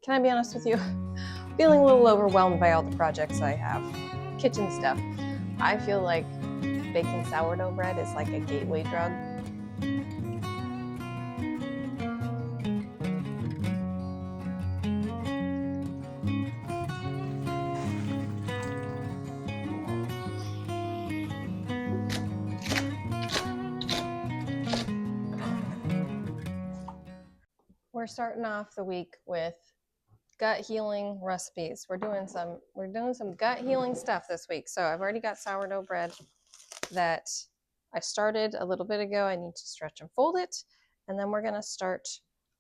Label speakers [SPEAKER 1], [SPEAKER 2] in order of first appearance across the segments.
[SPEAKER 1] can I be honest with you? Feeling a little overwhelmed by all the projects I have. Kitchen stuff. I feel like baking sourdough bread is like a gateway drug. We're starting off the week with gut healing recipes. We're doing some gut healing stuff this week. So I've already got sourdough bread that I started a little bit ago. I need to stretch and fold it. And then we're going to start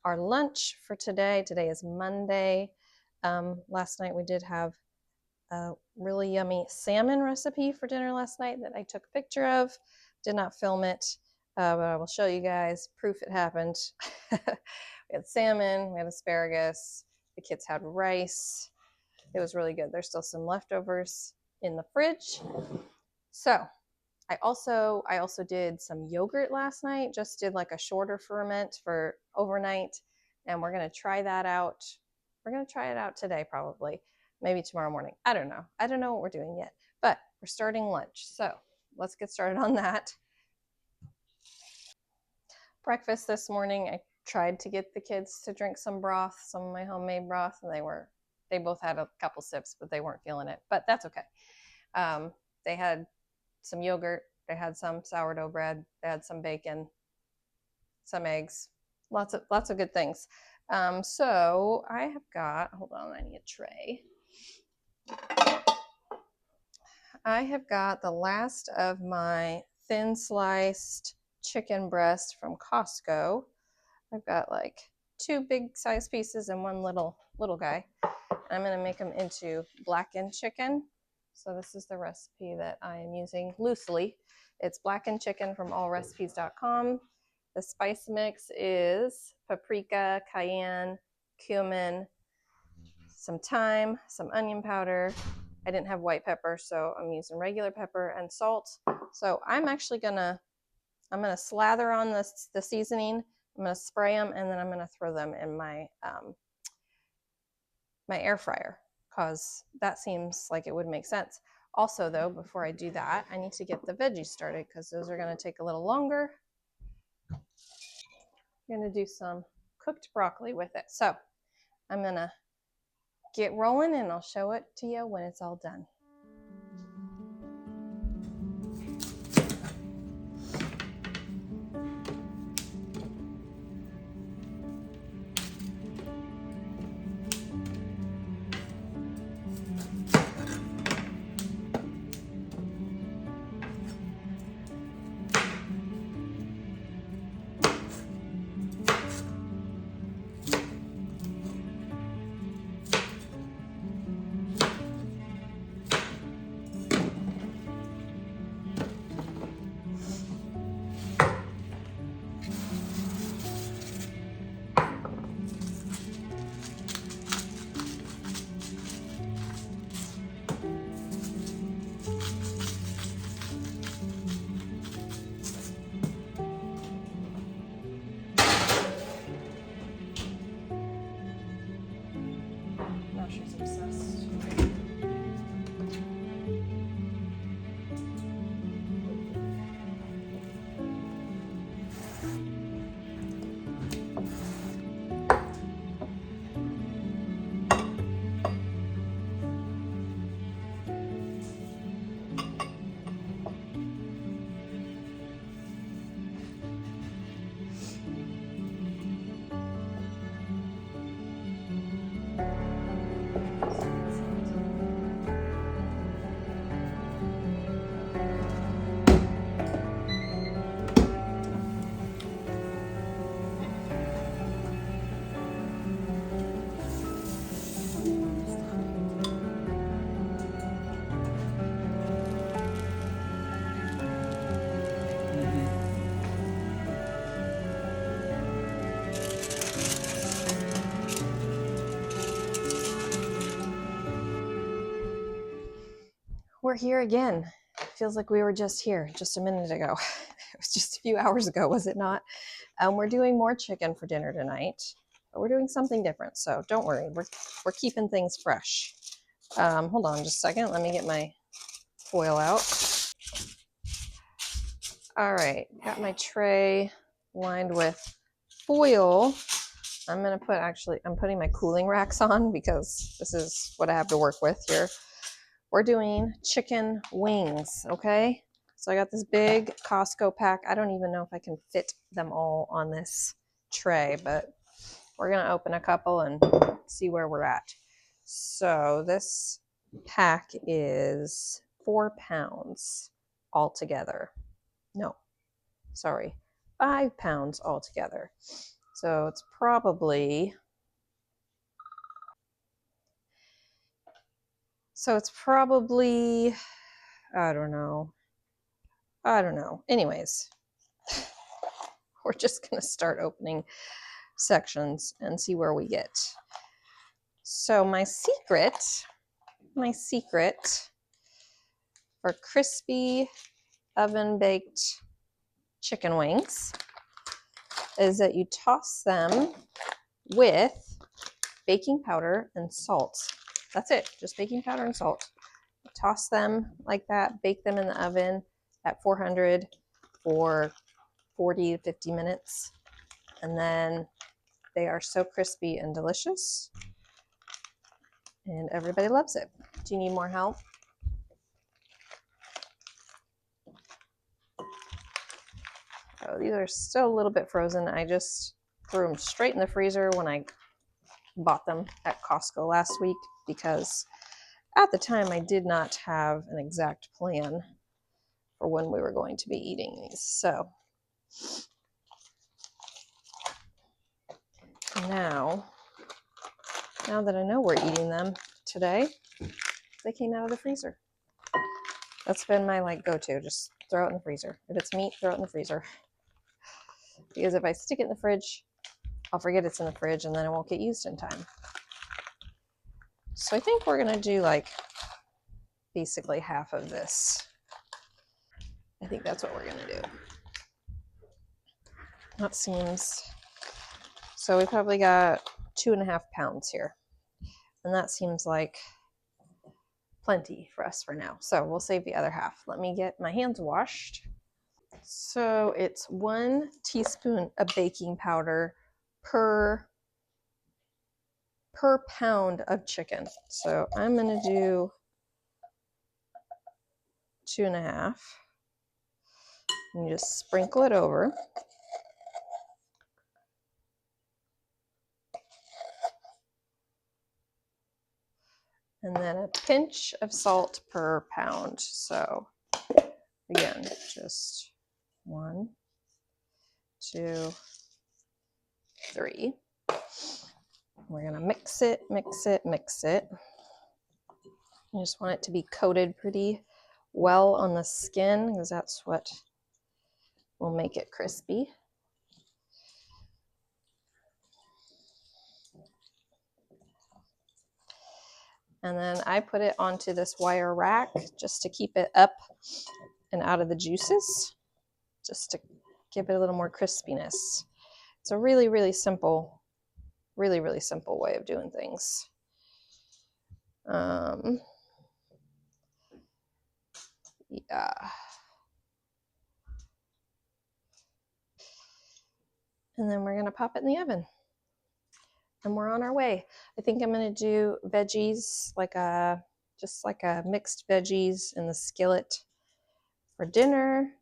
[SPEAKER 1] our lunch for today. Today is Monday. Last night we did have a really yummy salmon recipe for dinner last night that I took a picture of. Did not film it, but I will show you guys proof it happened. We had salmon, we had asparagus, the kids had rice. It was really good. There's still some leftovers in the fridge. So I also did some yogurt last night, just did like a shorter ferment for overnight, and we're going to try that out. We're going to try it out today, probably, maybe tomorrow morning. I don't know what we're doing yet, but we're starting lunch. So let's get started on that. Breakfast this morning, I tried to get the kids to drink some broth, some of my homemade broth, and they both had a couple sips, but they weren't feeling it, but that's okay. They had some yogurt, they had some sourdough bread, they had some bacon, some eggs, lots of good things. So I have got, hold on, I need a tray. I have got the last of my thin sliced chicken breast from Costco. I've got like 2 big size pieces and 1 little guy. I'm going to make them into blackened chicken. So this is the recipe that I am using loosely. It's blackened chicken from allrecipes.com. The spice mix is paprika, cayenne, cumin, some thyme, some onion powder. I didn't have white pepper, so I'm using regular pepper and salt. So I'm actually I'm gonna slather on the seasoning. I'm gonna spray them, and then I'm gonna throw them in my my air fryer, because that seems like it would make sense. Also, though, before I do that, I need to get the veggies started, because those are gonna take a little longer. I'm gonna do some cooked broccoli with it. So I'm gonna get rolling, and I'll show it to you when it's all done. She's obsessed. We're here again. Feels like we were just here just a minute ago. It was just a few hours ago, was it not? We're doing more chicken for dinner tonight. but we're doing something different. So don't worry, we're keeping things fresh. Hold on just a second. Let me get my foil out. All right, got my tray lined with foil. I'm gonna put, I'm putting my cooling racks on because this is what I have to work with here. We're doing chicken wings, okay? So I got this big Costco pack. I don't even know if I can fit them all on this tray, but we're gonna open a couple and see where we're at. So this pack is 4 pounds altogether. No, sorry, 5 pounds altogether. So it's probably, I don't know. Anyways, we're just gonna start opening sections and see where we get. So my secret for crispy oven baked chicken wings is that you toss them with baking powder and salt. That's it, just baking powder and salt. Toss them like that, bake them in the oven at 400 for 40 to 50 minutes, and then they are so crispy and delicious, and everybody loves it. Do you need more help? Oh, these are still a little bit frozen. I just threw them straight in the freezer when I bought them at Costco last week because at the time I did not have an exact plan for when we were going to be eating these. So now that I know we're eating them today, they came out of the freezer. That's been my like go-to, just throw it in the freezer. If it's meat, throw it in the freezer. Because if I stick it in the fridge, I'll forget it's in the fridge and then it won't get used in time. So I think we're gonna do like basically half of this. I think that's what we're gonna do. That seems, so we probably got 2.5 pounds here. And that seems like plenty for us for now. So we'll save the other half. Let me get my hands washed. So it's 1 teaspoon of baking powder per pound of chicken. So I'm gonna do 2.5. And you just sprinkle it over. And then a pinch of salt per pound. So again, just 1, 2, 3. We're gonna mix it. You just want it to be coated pretty well on the skin because that's what will make it crispy. And then I put it onto this wire rack just to keep it up and out of the juices, just to give it a little more crispiness. It's a really, really simple way of doing things. Yeah. And then we're gonna pop it in the oven. And we're on our way. I think I'm gonna do veggies, just like a mixed veggies in the skillet for dinner.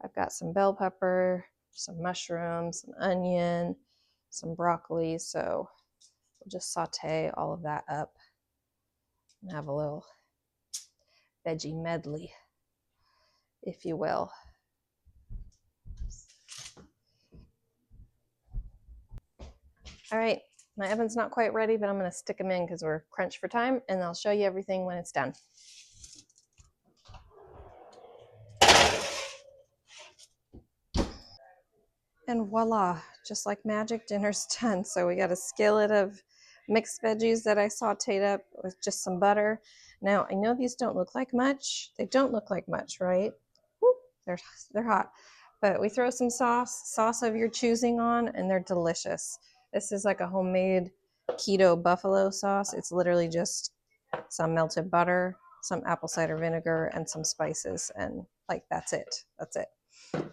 [SPEAKER 1] I've got some bell pepper, some mushrooms, some onion, some broccoli. So we'll just saute all of that up and have a little veggie medley, if you will. All right, my oven's not quite ready, but I'm gonna stick them in because we're crunched for time, and I'll show you everything when it's done. And voila, just like magic, dinner's done. So we got a skillet of mixed veggies that I sauteed up with just some butter. Now, I know these don't look like much. They don't look like much, right? Woo, they're hot. But we throw some sauce of your choosing on, and they're delicious. This is like a homemade keto buffalo sauce. It's literally just some melted butter, some apple cider vinegar, and some spices, and like that's it. That's it.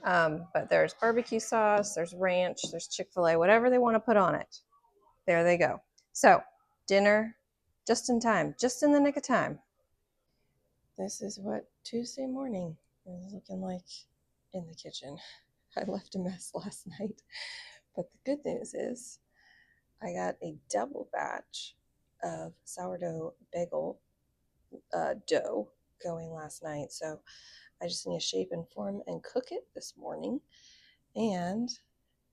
[SPEAKER 1] But there's barbecue sauce, there's ranch, there's Chick-fil-A, whatever they want to put on it. There they go. So dinner, just in time, just in the nick of time. This is what Tuesday morning is looking like in the kitchen. I left a mess last night, but the good news is I got a double batch of sourdough bagel dough going last night. So I just need to shape and form and cook it this morning. And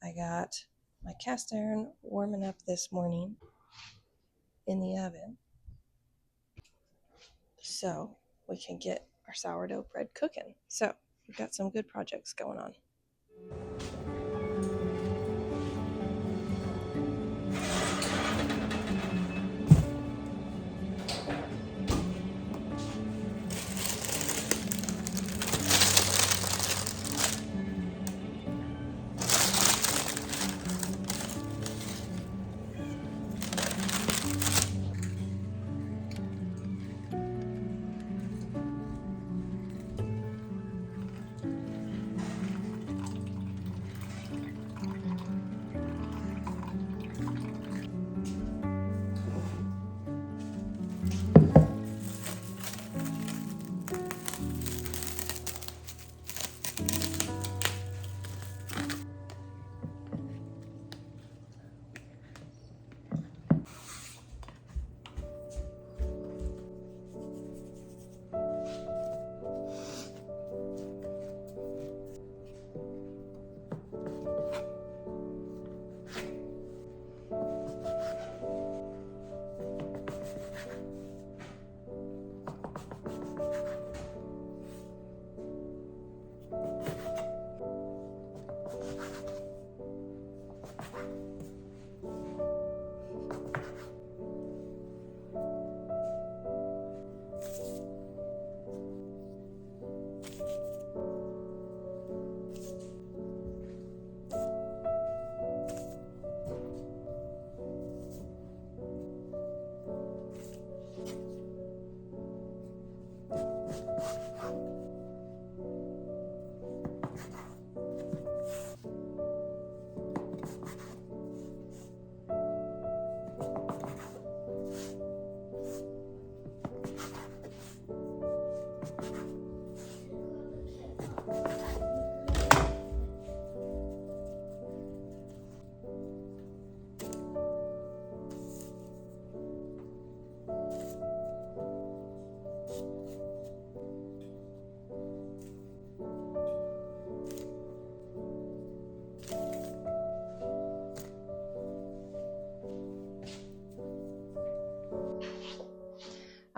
[SPEAKER 1] I got my cast iron warming up this morning in the oven so we can get our sourdough bread cooking. So we've got some good projects going on.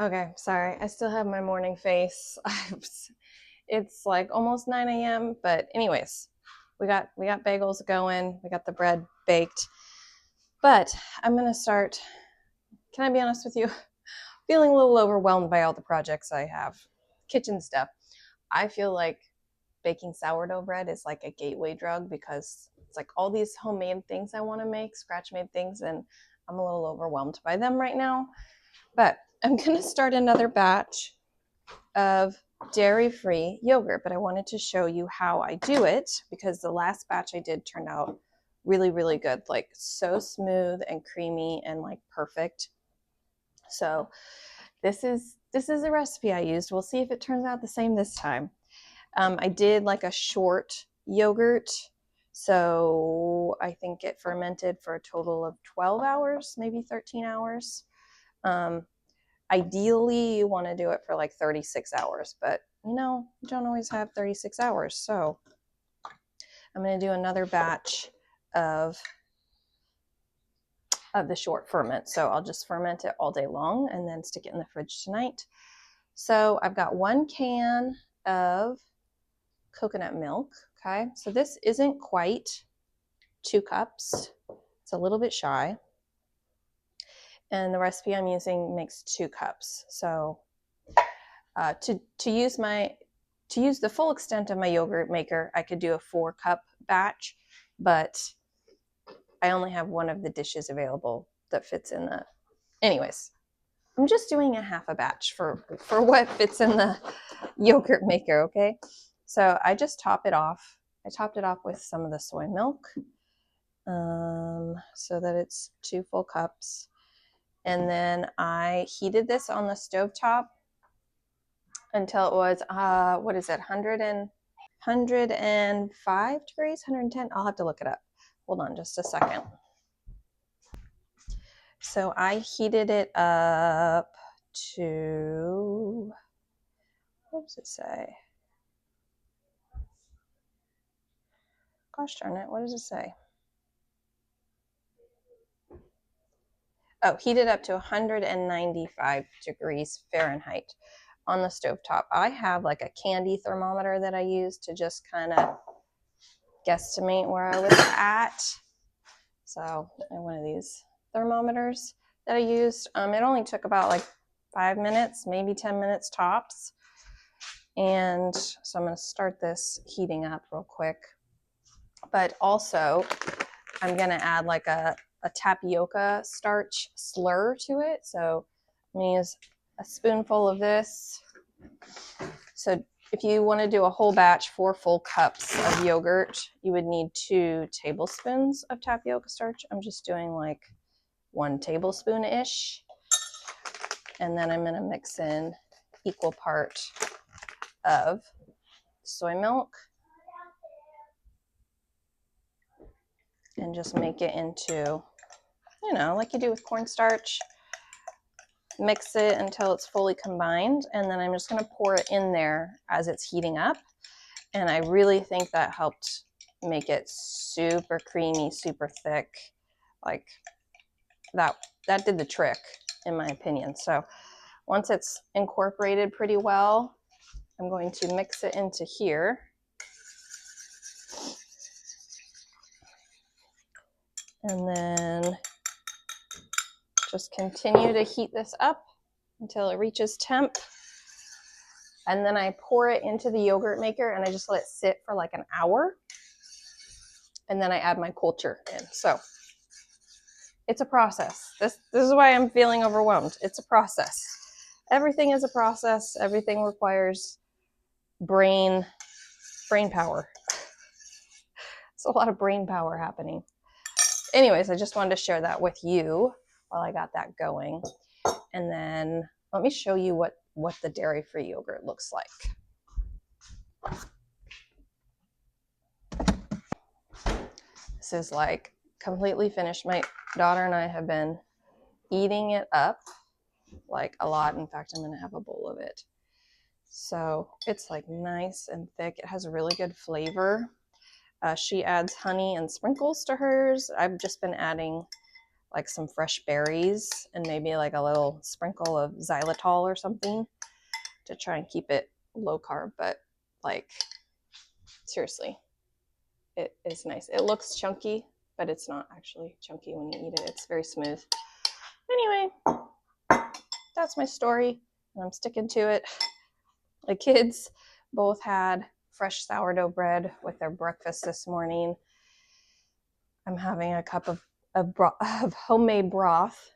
[SPEAKER 1] Okay, sorry. I still have my morning face. It's like almost 9 a.m. But anyways, we got bagels going. We got the bread baked. But I'm gonna start. Can I be honest with you? Feeling a little overwhelmed by all the projects I have, kitchen stuff. I feel like baking sourdough bread is like a gateway drug because it's like all these homemade things I want to make, scratch made things, and I'm a little overwhelmed by them right now. But I'm going to start another batch of dairy-free yogurt, but I wanted to show you how I do it because the last batch I did turned out really, really good, like so smooth and creamy and like perfect. So this is a recipe I used. We'll see if it turns out the same this time. I did like a short yogurt, so I think it fermented for a total of 12 hours, maybe 13 hours. Ideally, you want to do it for like 36 hours, but you don't always have 36 hours. So I'm going to do another batch of the short ferment. So I'll just ferment it all day long and then stick it in the fridge tonight. So I've got 1 can of coconut milk. Okay, so this isn't quite 2 cups. It's a little bit shy. And the recipe I'm using makes 2 cups. So to use the full extent of my yogurt maker, I could do a 4-cup batch, but I only have one of the dishes available that fits in the, anyways, I'm just doing a half a batch for what fits in the yogurt maker, okay? So I just top it off. I topped it off with some of the soy milk, so that it's 2 full cups. And then I heated this on the stovetop until it was, what is it, 105 degrees, 110? I'll have to look it up. Hold on just a second. So I heated it up to, what does it say? Gosh darn it, what does it say? Oh, heated up to 195 degrees Fahrenheit on the stovetop. I have like a candy thermometer that I use to just kind of guesstimate where I was at. So I have one of these thermometers that I used. It only took about like 5 minutes, maybe 10 minutes tops. And so I'm going to start this heating up real quick. But also, I'm going to add like a tapioca starch slur to it. So I'm going to use a spoonful of this. So if you want to do a whole batch, 4 full cups of yogurt, you would need 2 tablespoons of tapioca starch. I'm just doing like 1 tablespoon-ish. And then I'm going to mix in equal part of soy milk and just make it into, you know, like you do with cornstarch. Mix it until it's fully combined, and then I'm just going to pour it in there as it's heating up. And I really think that helped make it super creamy, super thick. Like that did the trick, in my opinion. So once it's incorporated pretty well, I'm going to mix it into here. And then just continue to heat this up until it reaches temp. And then I pour it into the yogurt maker and I just let it sit for like an hour. And then I add my culture in. So it's a process. This is why I'm feeling overwhelmed. It's a process. Everything is a process. Everything requires brain power. It's a lot of brain power happening. Anyways, I just wanted to share that with you while I got that going. And then let me show you what the dairy-free yogurt looks like. This is like completely finished. My daughter and I have been eating it up like a lot. In fact, I'm going to have a bowl of it. So it's like nice and thick. It has a really good flavor. She adds honey and sprinkles to hers. I've just been adding like some fresh berries and maybe like a little sprinkle of xylitol or something to try and keep it low carb. But like, seriously, it is nice. It looks chunky, but it's not actually chunky when you eat it. It's very smooth. Anyway, that's my story, and I'm sticking to it. The kids both had fresh sourdough bread with their breakfast this morning. I'm having a cup of homemade broth.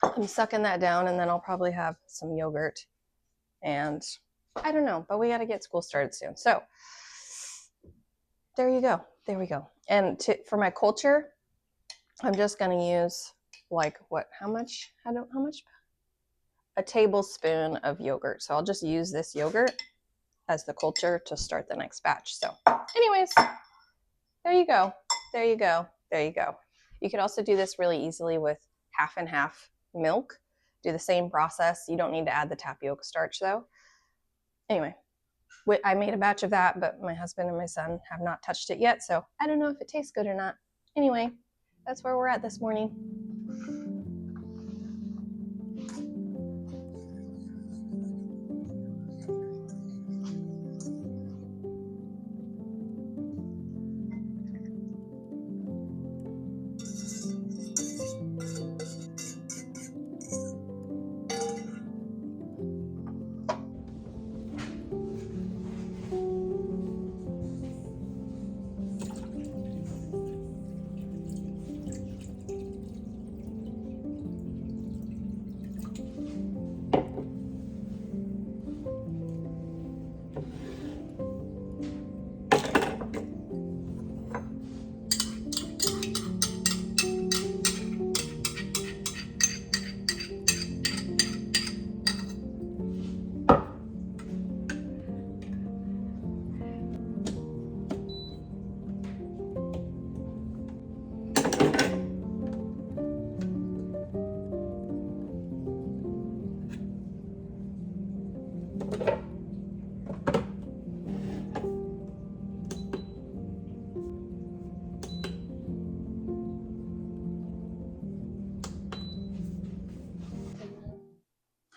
[SPEAKER 1] I'm sucking that down, and then I'll probably have some yogurt. And I don't know, but we got to get school started soon. So there you go. There we go. And for my culture, I'm just going to use like how much? A tablespoon of yogurt. So I'll just use this yogurt as the culture to start the next batch. So anyways, there you go. There you go. There you go. You could also do this really easily with half and half milk. Do the same process. You don't need to add the tapioca starch though. Anyway, I made a batch of that, but my husband and my son have not touched it yet. So I don't know if it tastes good or not. Anyway, that's where we're at this morning.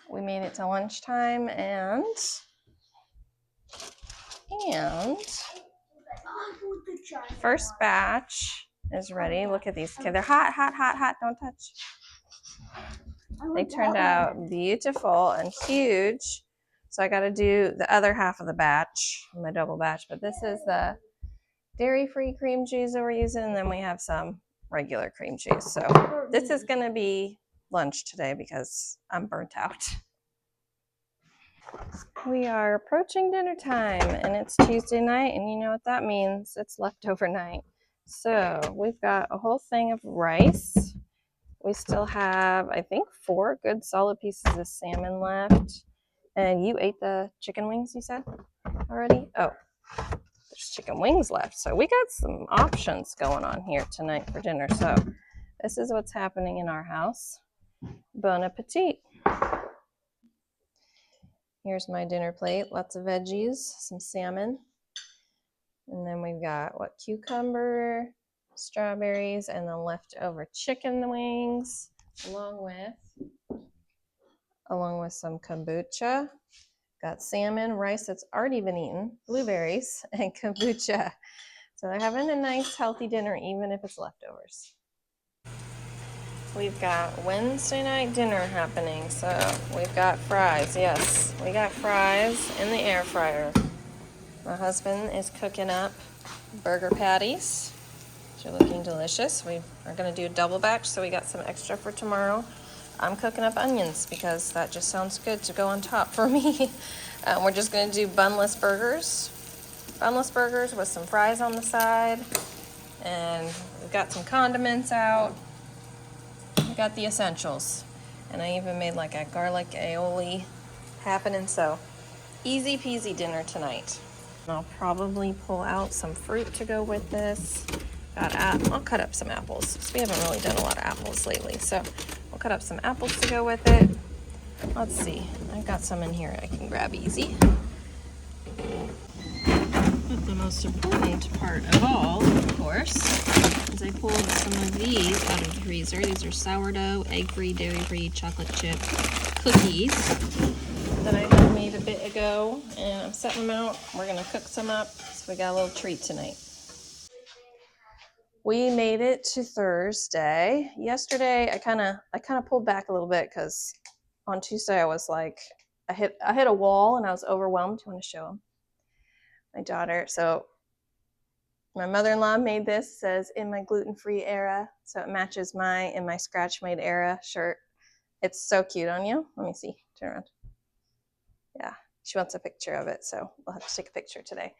[SPEAKER 1] we made it to lunchtime, and first batch is ready. Look at these. Okay, they're hot, hot, hot, hot. Don't touch. They turned out beautiful and huge. So I got to do the other half of the batch, my double batch. But this is the dairy-free cream cheese that we're using, and then we have some regular cream cheese. So this is going to be lunch today because I'm burnt out. We are approaching dinner time, and it's Tuesday night, and you know what that means. It's leftover night. So we've got a whole thing of rice. We still have, I think, 4 good solid pieces of salmon left. And you ate the chicken wings, you said, already? Oh, there's chicken wings left. So we got some options going on here tonight for dinner. So this is what's happening in our house. Bon appetit. Here's my dinner plate. Lots of veggies, some salmon. And then we've got, cucumber, strawberries, and the leftover chicken wings, along with some kombucha. Got salmon, rice that's already been eaten, blueberries, and kombucha. So they're having a nice, healthy dinner, even if it's leftovers. We've got Wednesday night dinner happening, so we've got fries. Yes, we got fries in the air fryer. My husband is cooking up burger patties, which are looking delicious. We are going to do a double batch, so we got some extra for tomorrow. I'm cooking up onions because that just sounds good to go on top for me. We're just going to do bunless burgers. Bunless burgers with some fries on the side. And we've got some condiments out. We got the essentials. And I even made like a garlic aioli happening. So easy peasy dinner tonight. I'll probably pull out some fruit to go with this. I'll cut up some apples because we haven't really done a lot of apples lately. So I'll cut up some apples to go with it. Let's see. I've got some in here I can grab easy. But the most important part of all, of course, is I pulled some of these out of the freezer. These are sourdough, egg-free, dairy-free, chocolate chip cookies that I had made a bit ago. And I'm setting them out. We're going to cook some up. So we got a little treat tonight. We made it to Thursday. Yesterday, I kind of pulled back a little bit because on Tuesday I was like, I hit a wall and I was overwhelmed. Do you want to show them? My daughter. So my mother-in-law made this. It says in my gluten-free era, so it matches my in my scratch-made era shirt. It's so cute on you. Let me see. Turn around. Yeah, she wants a picture of it, so we'll have to take a picture today.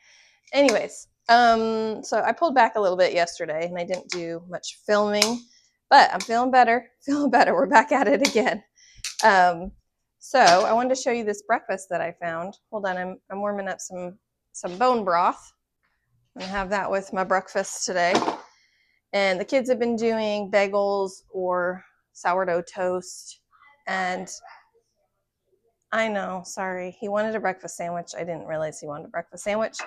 [SPEAKER 1] Anyways, so I pulled back a little bit yesterday and I didn't do much filming, but I'm feeling better. We're back at it again. So I wanted to show you this breakfast that I found. Hold on, I'm warming up some bone broth. I'm gonna have that with my breakfast today. And the kids have been doing bagels or sourdough toast. And I know, sorry, he wanted a breakfast sandwich. I didn't realize he wanted a breakfast sandwich.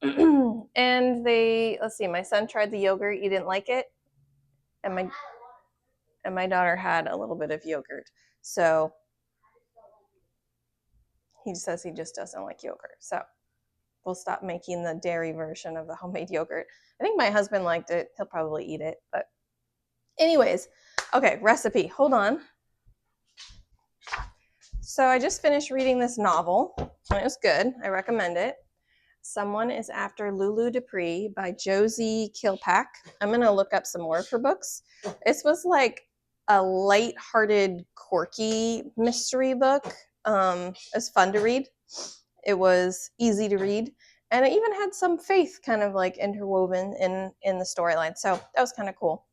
[SPEAKER 1] And let's see, my son tried the yogurt. He didn't like it. And my daughter had a little bit of yogurt. So he says he just doesn't like yogurt. So we'll stop making the dairy version of the homemade yogurt. I think my husband liked it. He'll probably eat it. But anyways, okay, recipe. Hold on. So I just finished reading this novel, and it was good. I recommend it. Someone is After Lulu Dupree by Josie Kilpack. I'm going to look up some more of her books. This was like a light-hearted, quirky mystery book. It was fun to read. It was easy to read. And it even had some faith kind of like interwoven in the storyline. So that was kind of cool.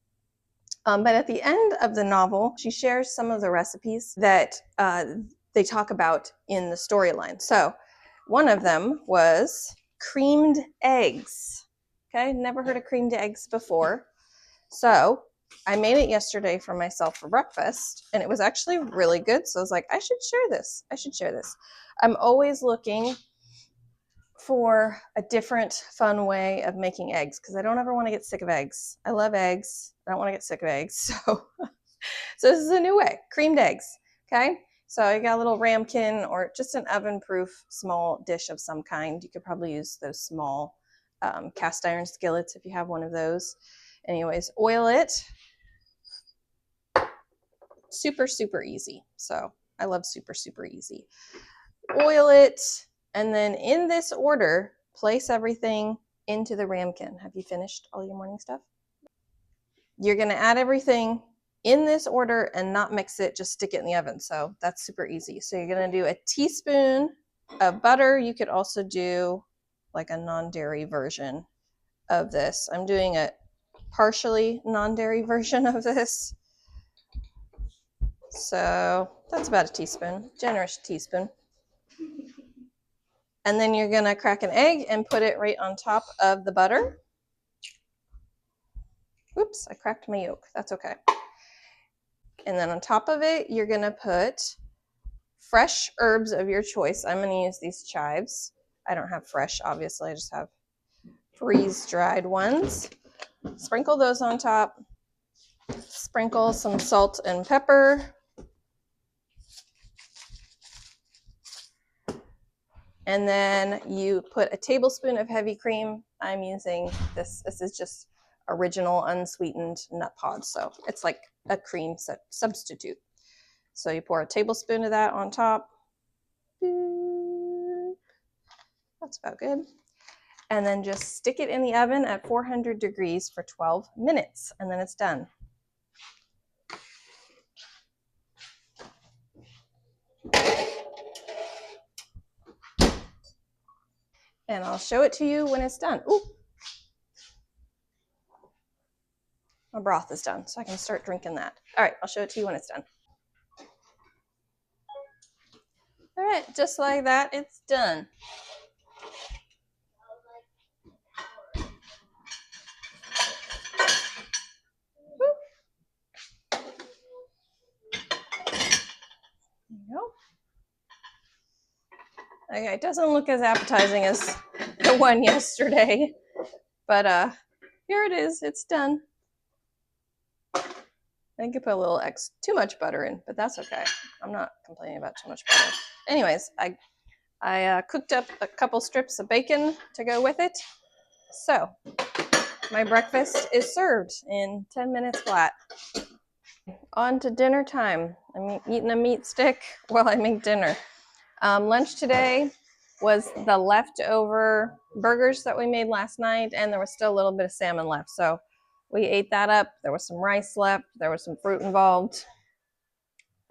[SPEAKER 1] But at the end of the novel, she shares some of the recipes that they talk about in the storyline. So one of them was creamed eggs. Okay, never heard of creamed eggs before. So I made it yesterday for myself for breakfast, and it was actually really good. So I was like, I should share this. I'm always looking for a different, fun way of making eggs because I don't ever want to get sick of eggs. I love eggs. I don't want to get sick of eggs. So this is a new way, creamed eggs. Okay. So I got a little ramekin or just an oven-proof small dish of some kind. You could probably use those small cast iron skillets if you have one of those. Anyways, oil it. Super, super easy. So I love super, super easy. Oil it, and then in this order, place everything into the ramekin. Have you finished all your morning stuff? You're going to add everything in this order and not mix it, just stick it in the oven. So that's super easy. So you're going to do a teaspoon of butter. You could also do like a non-dairy version of this. I'm doing a partially non-dairy version of this. So that's about a teaspoon, generous teaspoon. And then you're going to crack an egg and put it right on top of the butter. Oops, I cracked my yolk. That's okay. And then on top of it, you're going to put fresh herbs of your choice. I'm going to use these chives. I don't have fresh, obviously. I just have freeze-dried ones. Sprinkle those on top. Sprinkle some salt and pepper. And then you put a tablespoon of heavy cream. I'm using this. This is just original unsweetened nut pods. So it's like a cream substitute. So you pour a tablespoon of that on top. That's about good. And then just stick it in the oven at 400 degrees for 12 minutes, and then it's done. And I'll show it to you when it's done. Ooh. My broth is done, so I can start drinking that. All right, I'll show it to you when it's done. All right, just like that, it's done. There you go. Okay, it doesn't look as appetizing as the one yesterday, but here it is. It's done. I think I put a little too much butter in, but that's okay. I'm not complaining about too much butter. Anyways, I cooked up a couple strips of bacon to go with it. So my breakfast is served in 10 minutes flat. On to dinner time. I'm eating a meat stick while I make dinner. Lunch today was the leftover burgers that we made last night, and there was still a little bit of salmon left. So we ate that up. There was some rice left. There was some fruit involved.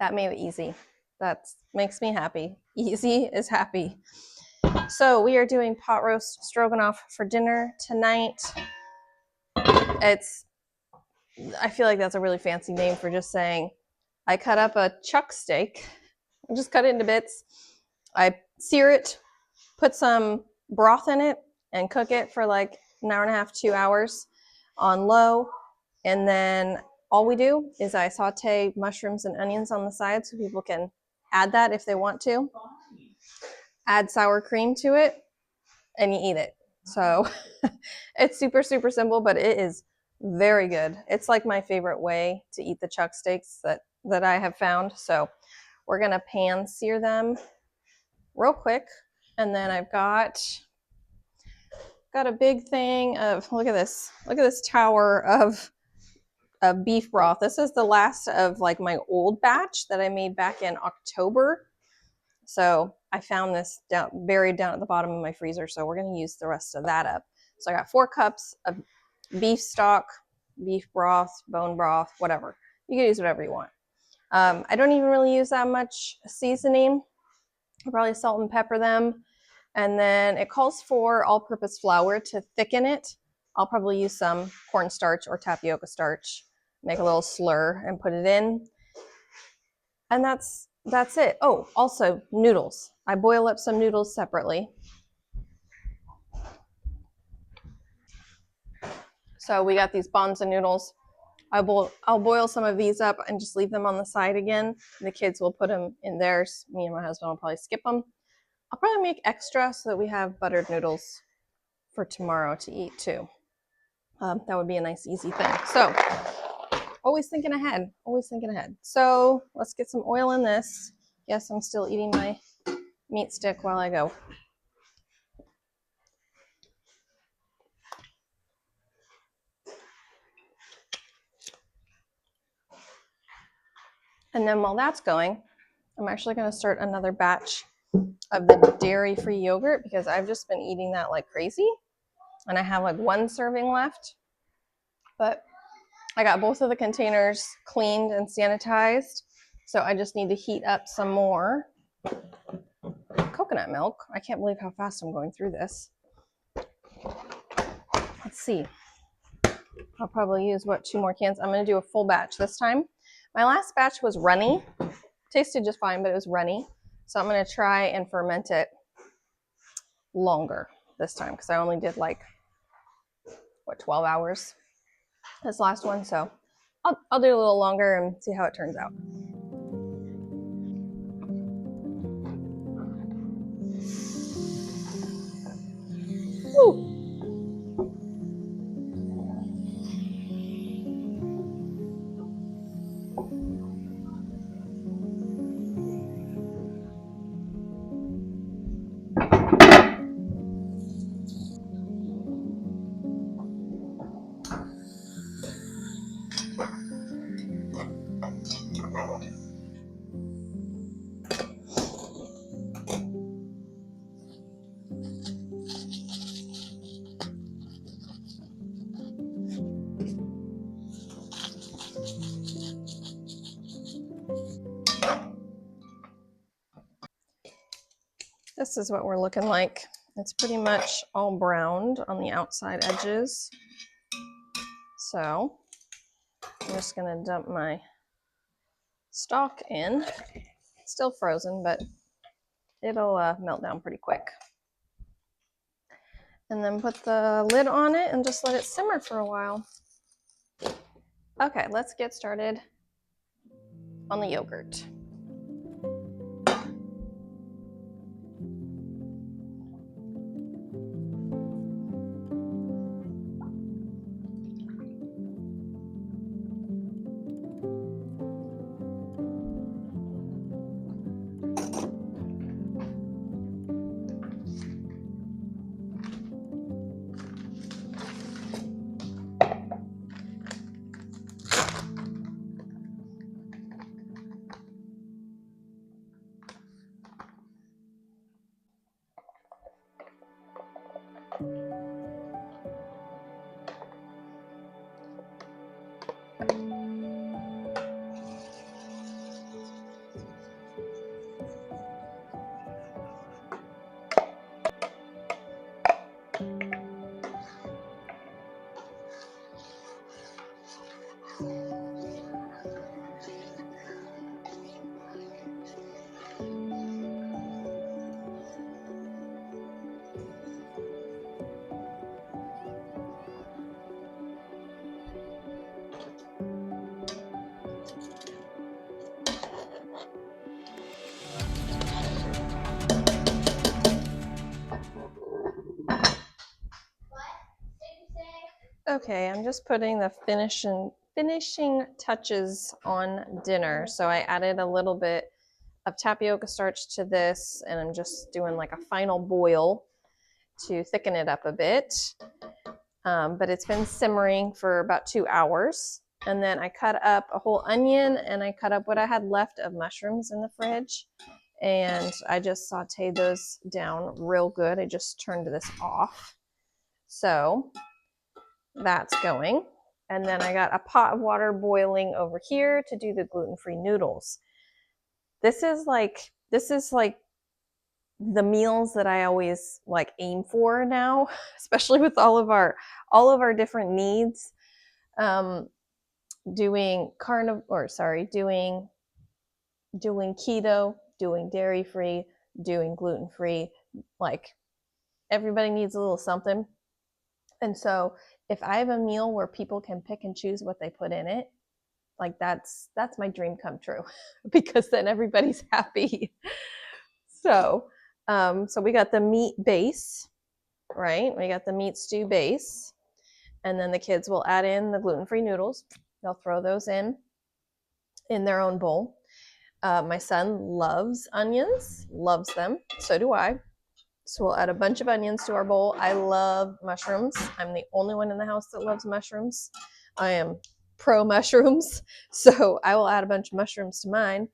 [SPEAKER 1] That made it easy. That makes me happy. Easy is happy. So we are doing pot roast stroganoff for dinner tonight. I feel like that's a really fancy name for just saying I cut up a chuck steak. I just cut it into bits. I sear it, put some broth in it, and cook it for like an hour and a half, 2 hours on low. And then all we do is I saute mushrooms and onions on the side so people can add that if they want to. Add sour cream to it, and you eat it. So it's super, super simple, but it is very good. It's like my favorite way to eat the chuck steaks that I have found. So we're going to pan sear them real quick. And then I've got a big thing of, look at this tower of beef broth. This is the last of like my old batch that I made back in October. So I found this buried down at the bottom of my freezer. So we're going to use the rest of that up. So I got 4 cups of beef stock, beef broth, bone broth, whatever. You can use whatever you want. I don't even really use that much seasoning. I'll probably salt and pepper them. And then it calls for all-purpose flour to thicken it. I'll probably use some cornstarch or tapioca starch, make a little slur and put it in. And that's it. Oh, also noodles. I boil up some noodles separately. So we got these bonza noodles. I'll boil some of these up and just leave them on the side again. The kids will put them in theirs. Me and my husband will probably skip them. I'll probably make extra so that we have buttered noodles for tomorrow to eat too. That would be a nice easy thing. So always thinking ahead, always thinking ahead. So let's get some oil in this. Yes, I'm still eating my meat stick while I go. And then while that's going, I'm actually going to start another batch of the dairy-free yogurt because I've just been eating that like crazy. And I have like 1 serving left. But I got both of the containers cleaned and sanitized. So I just need to heat up some more coconut milk. I can't believe how fast I'm going through this. Let's see. I'll probably use, 2 more cans. I'm going to do a full batch this time. My last batch was runny. Tasted just fine, but it was runny. So I'm going to try and ferment it longer this time because I only did like, 12 hours this last one. So I'll do a little longer and see how it turns out. Woo! This is what we're looking like. It's pretty much all browned on the outside edges. So I'm just gonna dump my stock in. It's still frozen, but it'll melt down pretty quick. And then put the lid on it and just let it simmer for a while. Okay, let's get started on the yogurt. Okay, I'm just putting the finishing touches on dinner. So I added a little bit of tapioca starch to this, and I'm just doing like a final boil to thicken it up a bit. But it's been simmering for about 2 hours. And then I cut up a whole onion and I cut up what I had left of mushrooms in the fridge. And I just sauteed those down real good. I just turned this off. So that's going. And then I got a pot of water boiling over here to do the gluten-free noodles. This is like the meals that I always like aim for now, especially with all of our different needs. Doing keto, doing dairy-free, doing gluten-free, like everybody needs a little something. And so if I have a meal where people can pick and choose what they put in it, like that's my dream come true because then everybody's happy. So we got the meat base, right? We got the meat stew base, and then the kids will add in the gluten-free noodles. They'll throw those in their own bowl. My son loves onions, loves them. So do I. So we'll add a bunch of onions to our bowl. I love mushrooms. I'm the only one in the house that loves mushrooms. I am pro mushrooms. So I will add a bunch of mushrooms to mine.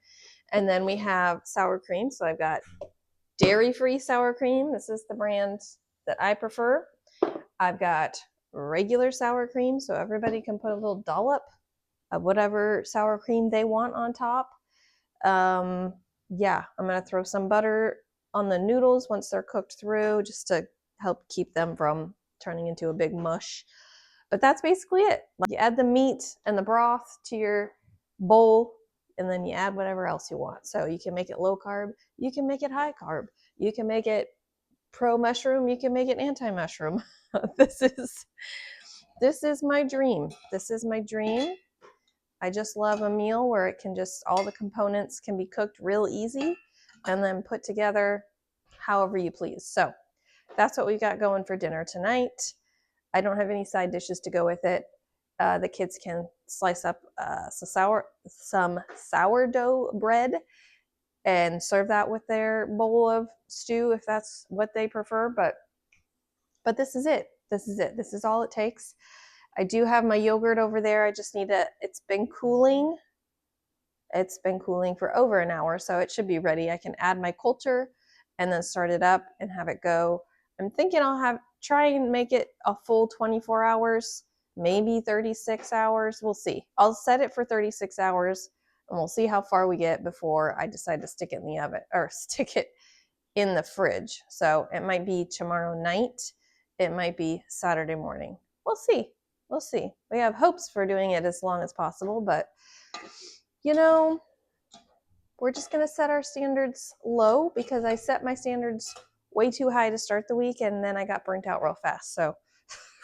[SPEAKER 1] And then we have sour cream. So I've got dairy-free sour cream. This is the brand that I prefer. I've got regular sour cream, so everybody can put a little dollop of whatever sour cream they want on top. Yeah, I'm gonna throw some butter on the noodles once they're cooked through, just to help keep them from turning into a big mush. But that's basically it. Like, you add the meat and the broth to your bowl, and then you add whatever else you want. So you can make it low carb, you can make it high carb, you can make it pro mushroom, you can make it anti mushroom. This is my dream. This is my dream. I just love a meal where it can just, all the components can be cooked real easy and then put together however you please. So that's what we got going for dinner tonight. I don't have any side dishes to go with it. The kids can slice up some sourdough bread and serve that with their bowl of stew if that's what they prefer. But this is it. This is it. This is all it takes. I do have my yogurt over there. I just need to, it's been cooling. It's been cooling for over an hour, so it should be ready. I can add my culture and then start it up and have it go. I'm thinking I'll try and make it a full 24 hours, maybe 36 hours. We'll see. I'll set it for 36 hours and we'll see how far we get before I decide to stick it in the oven or stick it in the fridge. So it might be tomorrow night. It might be Saturday morning. We'll see. We'll see. We have hopes for doing it as long as possible, but you know, we're just going to set our standards low because I set my standards way too high to start the week and then I got burnt out real fast. So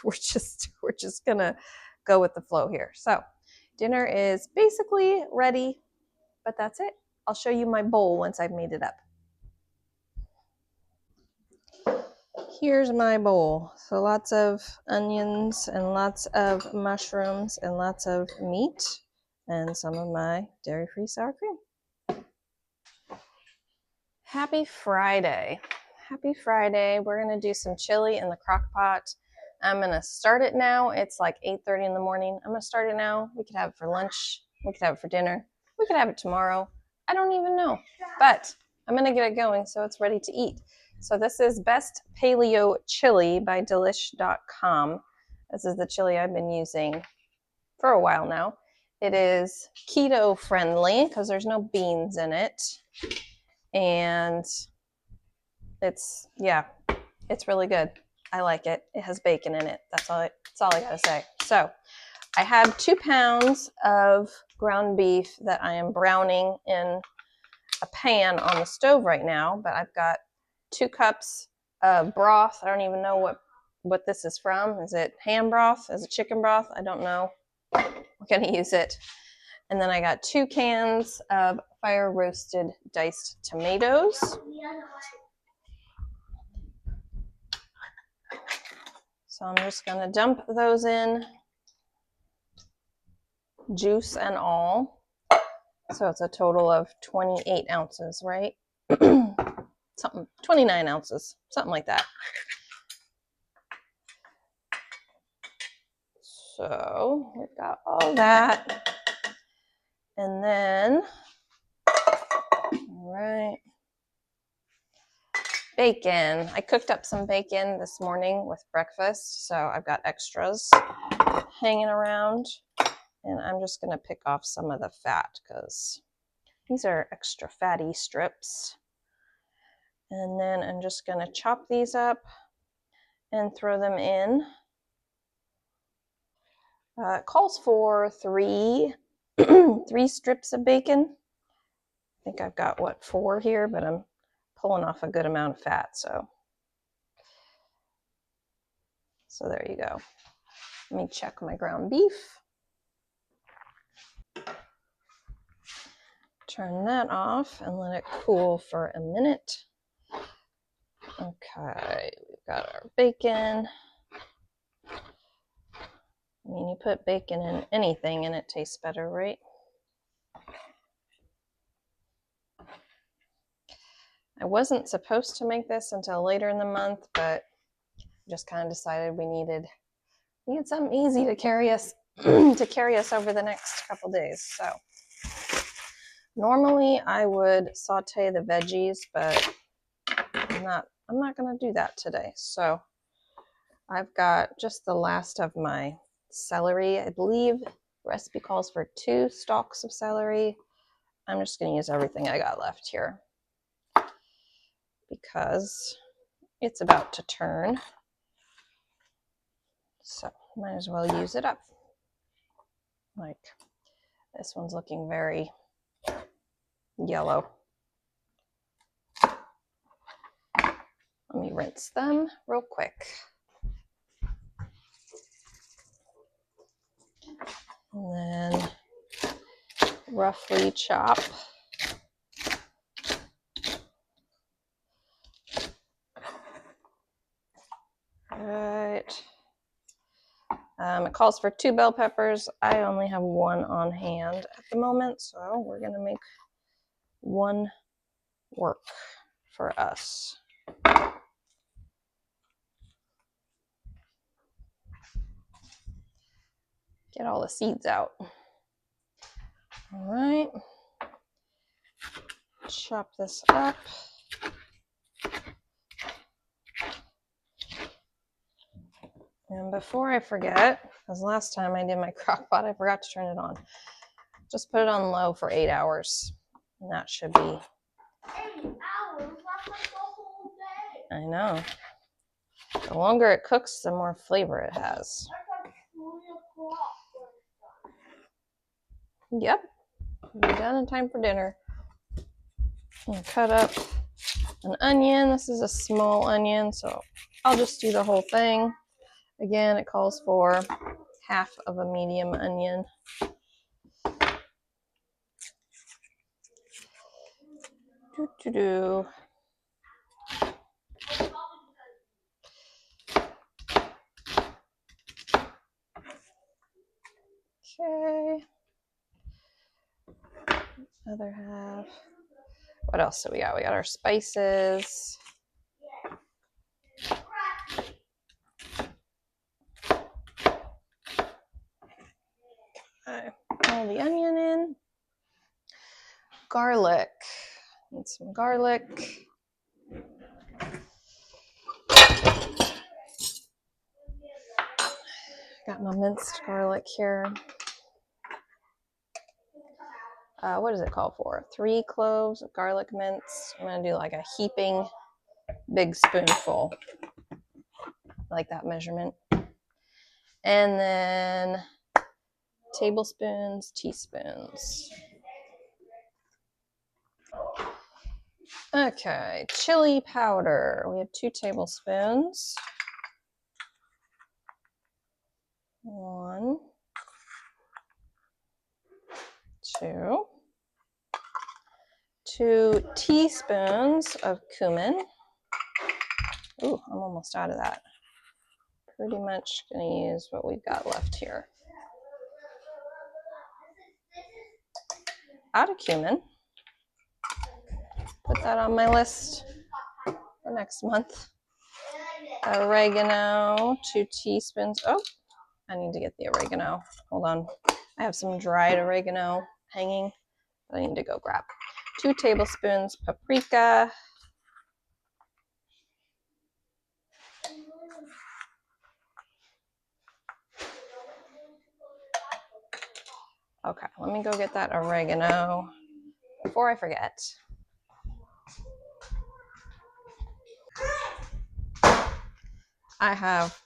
[SPEAKER 1] we're just going to go with the flow here. So dinner is basically ready, but that's it. I'll show you my bowl once I've made it up. Here's my bowl. So lots of onions and lots of mushrooms and lots of meat and some of my dairy-free sour cream. Happy Friday. Happy Friday. We're going to do some chili in the crock pot. I'm going to start it now. It's like 8:30 in the morning. I'm going to start it now. We could have it for lunch. We could have it for dinner. We could have it tomorrow. I don't even know. But I'm going to get it going so it's ready to eat. So this is Best Paleo Chili by Delish.com. This is the chili I've been using for a while now. It is keto friendly because there's no beans in it. And it's really good. I like it. It has bacon in it. That's all I gotta say. So I have 2 pounds of ground beef that I am browning in a pan on the stove right now, but I've got 2 cups of broth. I don't even know what this is from. Is it ham broth? Is it chicken broth? I don't know. We're gonna use it. And then I got 2 cans of fire roasted diced tomatoes. So I'm just gonna dump those in, juice and all. So it's a total of 28 ounces, right? 29 ounces, something like that. So we've got all that. And then, all right, bacon. I cooked up some bacon this morning with breakfast, so I've got extras hanging around. And I'm just going to pick off some of the fat because these are extra fatty strips. And then I'm just going to chop these up and throw them in. It calls for 3 strips of bacon. I think I've got 4 here, but I'm pulling off a good amount of fat. So there you go. Let me check my ground beef. Turn that off and let it cool for a minute. Okay, we've got our bacon. I mean, you put bacon in anything and it tastes better, right? I wasn't supposed to make this until later in the month, but just kind of decided we needed something easy to carry us over the next couple days. So normally I would saute the veggies, but I'm not going to do that today. So I've got just the last of my celery. I believe the recipe calls for 2 stalks of celery. I'm just going to use everything I got left here because it's about to turn. So might as well use it up. Like this one's looking very yellow. Let me rinse them real quick. And then roughly chop. Right. It calls for 2 bell peppers. I only have 1 on hand at the moment, so we're going to make 1 work for us. Get all the seeds out. All right. Chop this up. And before I forget, because last time I did my crock pot, I forgot to turn it on. Just put it on low for 8 hours. And that should be... 8
[SPEAKER 2] hours? That's like the whole day.
[SPEAKER 1] I know. The longer it cooks, the more flavor it has. Yep. We're done in time for dinner. I'll cut up an onion. This is a small onion, so I'll just do the whole thing. Again, it calls for half of a medium onion. Doo-doo-doo. Okay. Other half. What else do we got? We got our spices. Okay. Pull the onion in. Garlic. Need some garlic. Got my minced garlic here. What does it call for? 3 cloves of garlic minced. I'm going to do like a heaping big spoonful. I like that measurement. And then tablespoons, teaspoons. Okay, chili powder. We have 2 tablespoons. 1, 2. 2 teaspoons of cumin. Ooh, I'm almost out of that. Pretty much going to use what we've got left here. Out of cumin. Put that on my list for next month. Oregano, 2 teaspoons. Oh, I need to get the oregano. Hold on. I have some dried oregano hanging that I need to go grab. 2 tablespoons paprika. Okay, let me go get that oregano before I forget. I have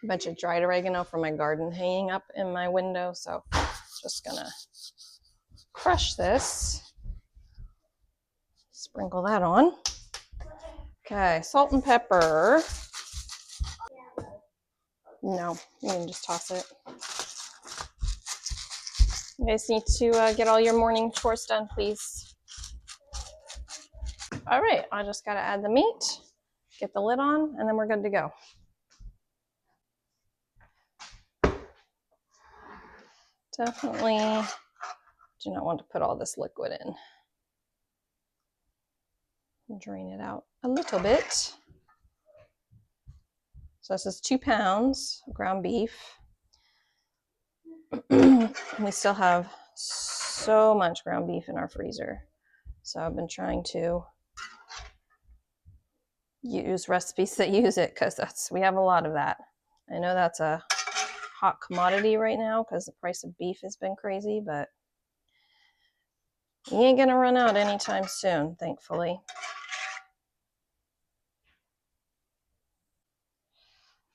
[SPEAKER 1] a bunch of dried oregano from my garden hanging up in my window, so just gonna crush this. Sprinkle that on. Okay, salt and pepper. No, you can just toss it. You guys need to get all your morning chores done, please. All right, I just gotta add the meat, get the lid on, and then we're good to go. Definitely do not want to put all this liquid in. drain it out a little bit. So this is 2 pounds of ground beef. We still have so much ground beef in our freezer. So I've been trying to use recipes that use it because we have a lot of that. I know that's a hot commodity right now because the price of beef has been crazy, but you ain't gonna run out anytime soon, thankfully.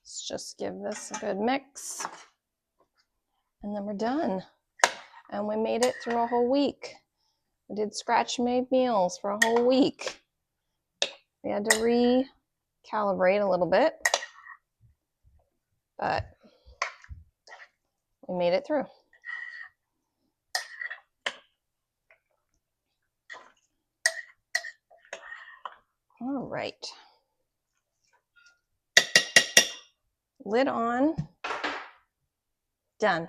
[SPEAKER 1] Let's just give this a good mix, and then we're done. And we made it through a whole week. We did scratch-made meals for a whole week. We had to recalibrate a little bit, but we made it through. All right. Lid on. Done.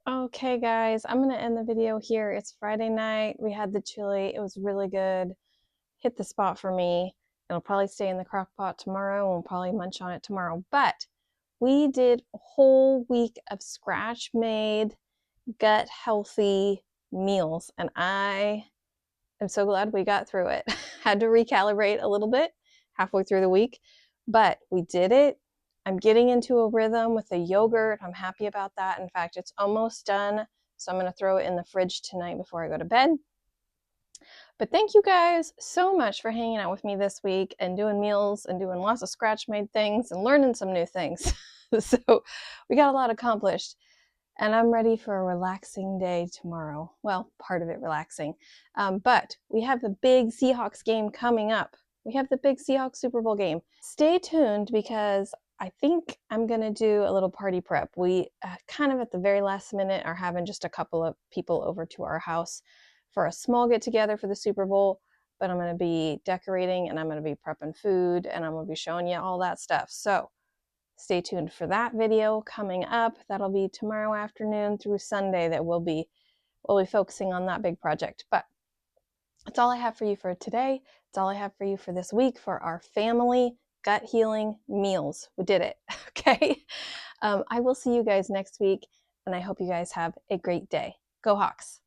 [SPEAKER 1] Okay, guys, I'm going to end the video here. It's Friday night. We had the chili. It was really good. Hit the spot for me. It'll probably stay in the crock pot tomorrow. We'll probably munch on it tomorrow. But we did a whole week of scratch-made, gut-healthy meals, and I am so glad we got through it. Had to recalibrate a little bit halfway through the week, but we did it. I'm getting into a rhythm with the yogurt. I'm happy about that. In fact, it's almost done, so I'm going to throw it in the fridge tonight before I go to bed. But thank you guys so much for hanging out with me this week and doing meals and doing lots of scratch-made things and learning some new things. So we got a lot accomplished. And I'm ready for a relaxing day tomorrow. Well, part of it relaxing. But we have the big Seahawks game coming up. We have the big Seahawks Super Bowl game. Stay tuned because I think I'm going to do a little party prep. We kind of at the very last minute are having just a couple of people over to our house for a small get-together for the Super Bowl. But I'm going to be decorating and I'm going to be prepping food and I'm going to be showing you all that stuff. So stay tuned for that video coming up. That'll be tomorrow afternoon through Sunday that we'll be focusing on that big project. But that's all I have for you for today. That's all I have for you for this week for our family gut healing meals. We did it, okay? I will see you guys next week, and I hope you guys have a great day. Go Hawks!